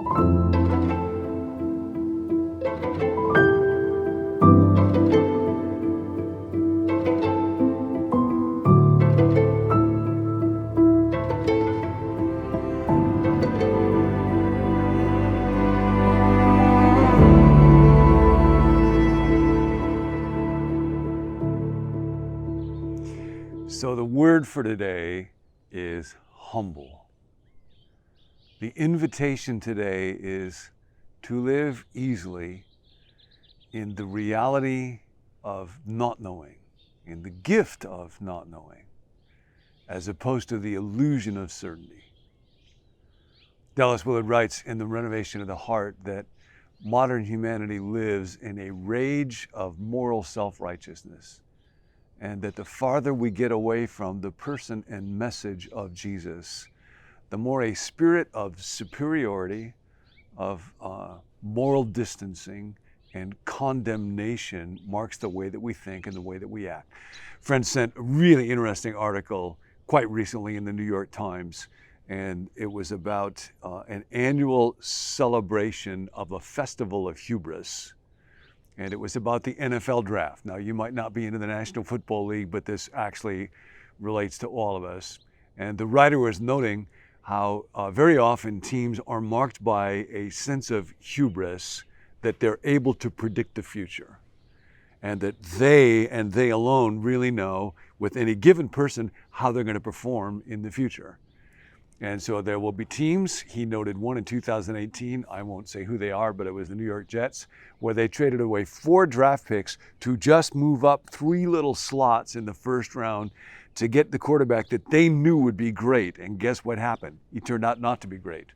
So the word for today is humble. The invitation today is to live easily in the reality of not knowing, in the gift of not knowing, as opposed to the illusion of certainty. Dallas Willard writes in The Renovation of the Heart that modern humanity lives in a rage of moral self-righteousness, and that the farther we get away from the person and message of Jesus, the more a spirit of superiority, of moral distancing and condemnation marks the way that we think and the way that we act. Friends sent a really interesting article quite recently in the New York Times, and it was about an annual celebration of a festival of hubris. And it was about the NFL draft. Now, you might not be into the National Football League, but this actually relates to all of us. And the writer was noting how very often teams are marked by a sense of hubris, that they're able to predict the future, and that they and they alone really know with any given person how they're going to perform in the future. And so there will be teams. He noted one in 2018. I won't say who they are, but it was the New York Jets, where they traded away 4 draft picks to just move up 3 little slots in the first round to get the quarterback that they knew would be great. And guess what happened? He turned out not to be great.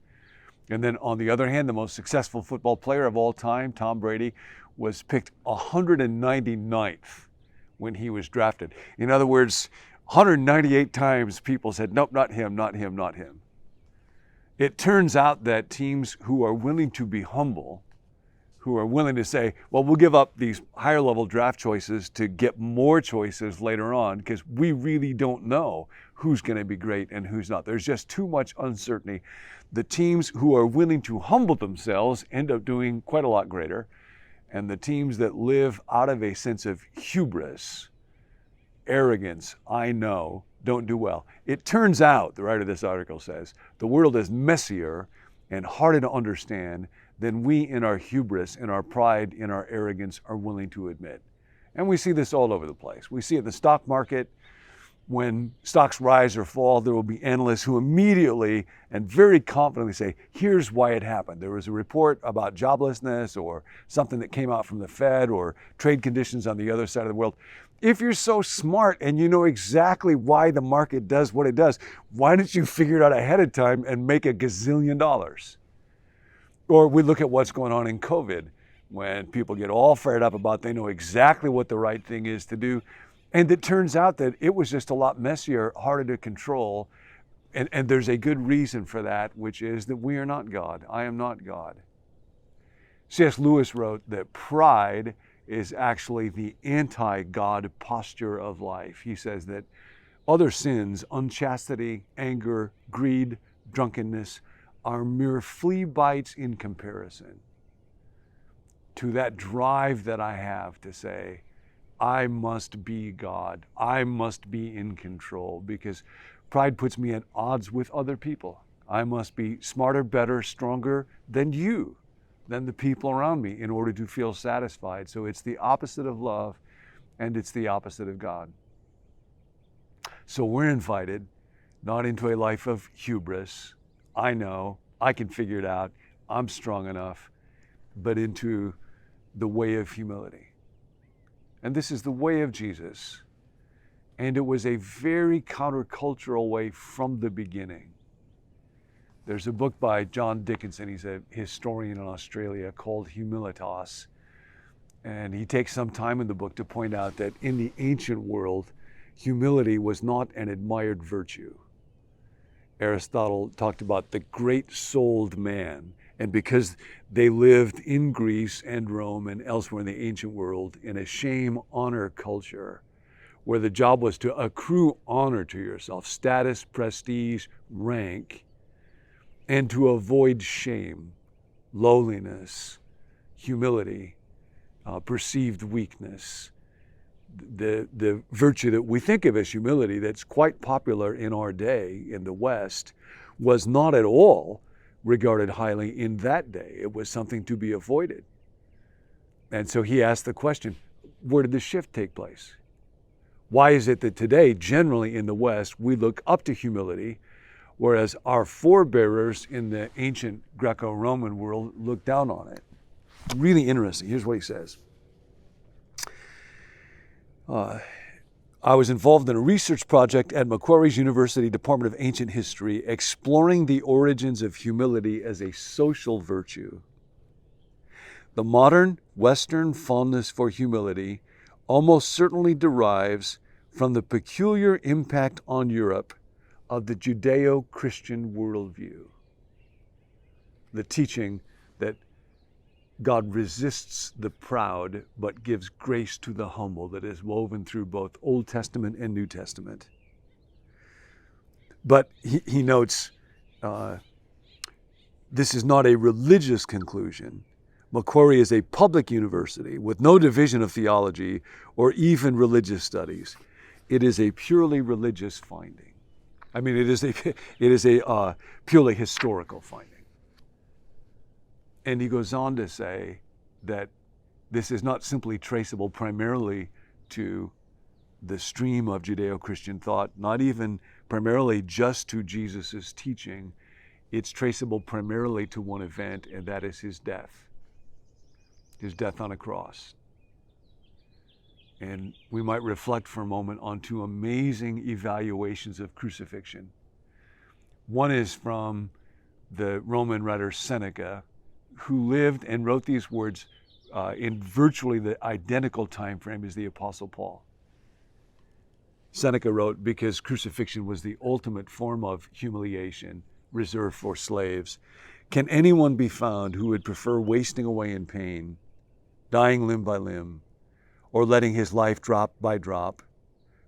And then on the other hand, the most successful football player of all time, Tom Brady, was picked 199th when he was drafted. In other words, 198 times people said, nope, not him, not him, not him. It turns out that teams who are willing to be humble, who are willing to say, well, we'll give up these higher level draft choices to get more choices later on, because we really don't know who's going to be great and who's not. There's just too much uncertainty. The teams who are willing to humble themselves end up doing quite a lot greater. And the teams that live out of a sense of hubris, arrogance, I know, don't do well. It turns out, the writer of this article says, the world is messier and harder to understand than we in our hubris, in our pride, in our arrogance are willing to admit. And we see this all over the place. We see it in the stock market. When stocks rise or fall, there will be analysts who immediately and very confidently say, here's why it happened. There was a report about joblessness or something that came out from the Fed or trade conditions on the other side of the world. If you're so smart and you know exactly why the market does what it does, why didn't you figure it out ahead of time and make $1 gazillion? Or we look at what's going on in COVID, when people get all fired up about they know exactly what the right thing is to do. And it turns out that it was just a lot messier, harder to control. And there's a good reason for that, which is that we are not God. I am not God. C.S. Lewis wrote that pride is actually the anti-God posture of life. He says that other sins, unchastity, anger, greed, drunkenness, are mere flea bites in comparison to that drive that I have to say, I must be God. I must be in control, because pride puts me at odds with other people. I must be smarter, better, stronger than you, than the people around me in order to feel satisfied. So it's the opposite of love, and it's the opposite of God. So we're invited not into a life of hubris. I know, I can figure it out, I'm strong enough, but into the way of humility. And this is the way of Jesus. And it was a very countercultural way from the beginning. There's a book by John Dickinson, he's a historian in Australia, called Humilitas. And he takes some time in the book to point out that in the ancient world, humility was not an admired virtue. Aristotle talked about the great-souled man. And because they lived in Greece and Rome and elsewhere in the ancient world in a shame-honor culture, where the job was to accrue honor to yourself, status, prestige, rank, and to avoid shame. lowliness, humility, perceived weakness. The virtue that we think of as humility that's quite popular in our day in the West was not at all regarded highly in that day. It was something to be avoided. And so he asked the question, where did the shift take place? Why is it that today, generally in the West, we look up to humility, whereas our forebearers in the ancient Greco-Roman world looked down on it? Really interesting. Here's what he says. I was involved in a research project at Macquarie's University Department of Ancient History, exploring the origins of humility as a social virtue. The modern Western fondness for humility almost certainly derives from the peculiar impact on Europe of the Judeo-Christian worldview. The teaching that God resists the proud but gives grace to the humble, that is woven through both Old Testament and New Testament. But he notes this is not a religious conclusion. Macquarie is a public university with no division of theology or even religious studies. It is a purely religious finding. I mean, it is a purely historical finding. And he goes on to say that this is not simply traceable primarily to the stream of Judeo-Christian thought, not even primarily just to Jesus' teaching. It's traceable primarily to one event, and that is his death on a cross. And we might reflect for a moment on two amazing evaluations of crucifixion. One is from the Roman writer Seneca, who lived and wrote these words in virtually the identical time frame as the Apostle Paul. Seneca wrote, because crucifixion was the ultimate form of humiliation reserved for slaves, can anyone be found who would prefer wasting away in pain, dying limb by limb, or letting his life drop by drop,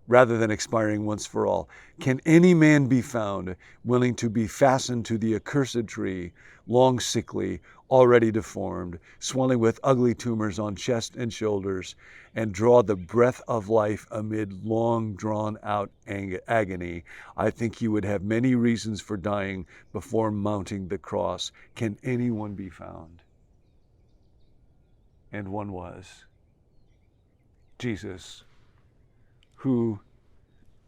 rather than expiring once for all? Can any man be found willing to be fastened to the accursed tree, long sickly, already deformed, swelling with ugly tumors on chest and shoulders, and draw the breath of life amid long drawn out agony? I think he would have many reasons for dying before mounting the cross. Can anyone be found? And one was Jesus, who,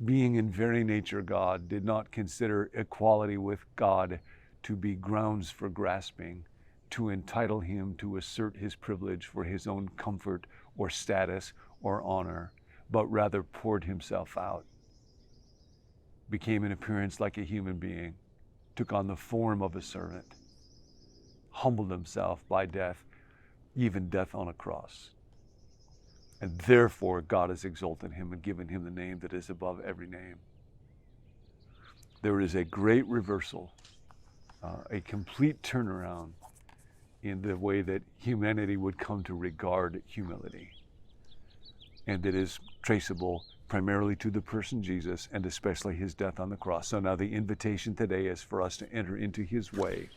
being in very nature God, did not consider equality with God to be grounds for grasping, to entitle him to assert his privilege for his own comfort or status or honor, but rather poured himself out, became in appearance like a human being, took on the form of a servant, humbled himself by death, even death on a cross. And therefore God has exalted him and given him the name that is above every name. There is a great reversal, a complete turnaround in the way that humanity would come to regard humility. And it is traceable primarily to the person Jesus, and especially his death on the cross. So now the invitation today is for us to enter into his way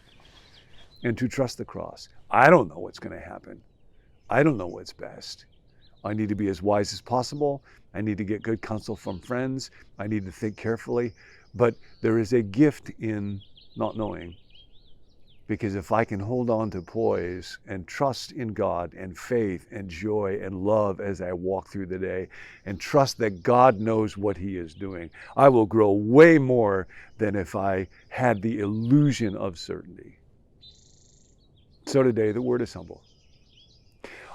and to trust the cross. I don't know what's going to happen. I don't know what's best. I need to be as wise as possible. I need to get good counsel from friends. I need to think carefully. But there is a gift in not knowing. Because if I can hold on to poise and trust in God and faith and joy and love as I walk through the day, and trust that God knows what he is doing, I will grow way more than if I had the illusion of certainty. So today, the word is humble.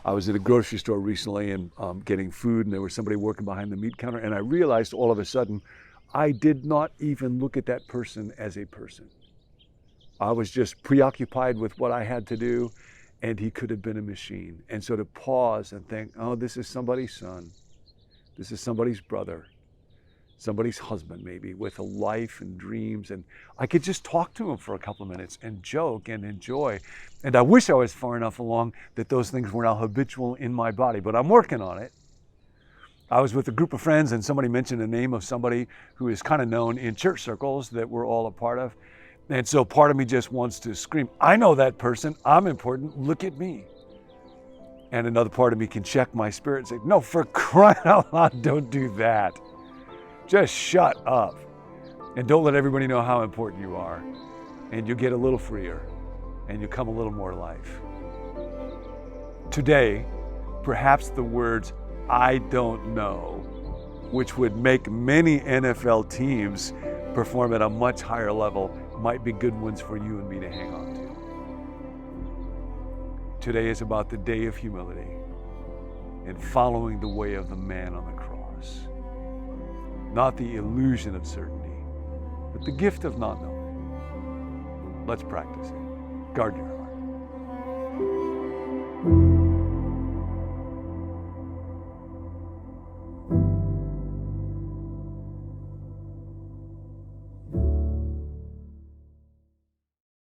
I was at a grocery store recently and getting food, and there was somebody working behind the meat counter, and I realized all of a sudden, I did not even look at that person as a person. I was just preoccupied with what I had to do, and he could have been a machine. And so to pause and think, oh, this is somebody's son. This is somebody's brother, somebody's husband maybe, with a life and dreams. And I could just talk to him for a couple of minutes and joke and enjoy. And I wish I was far enough along that those things were now habitual in my body, but I'm working on it. I was with a group of friends, and somebody mentioned the name of somebody who is kind of known in church circles that we're all a part of. And so part of me just wants to scream, I know that person, I'm important, look at me. And another part of me can check my spirit and say, no, for crying out loud, don't do that. Just shut up. And don't let everybody know how important you are. And you'll get a little freer and you'll come a little more life. Today, perhaps the words, I don't know, which would make many NFL teams perform at a much higher level, might be good ones for you and me to hang on to. Today is about the day of humility and following the way of the man on the cross. Not the illusion of certainty, but the gift of not knowing. Let's practice it. Guard your heart.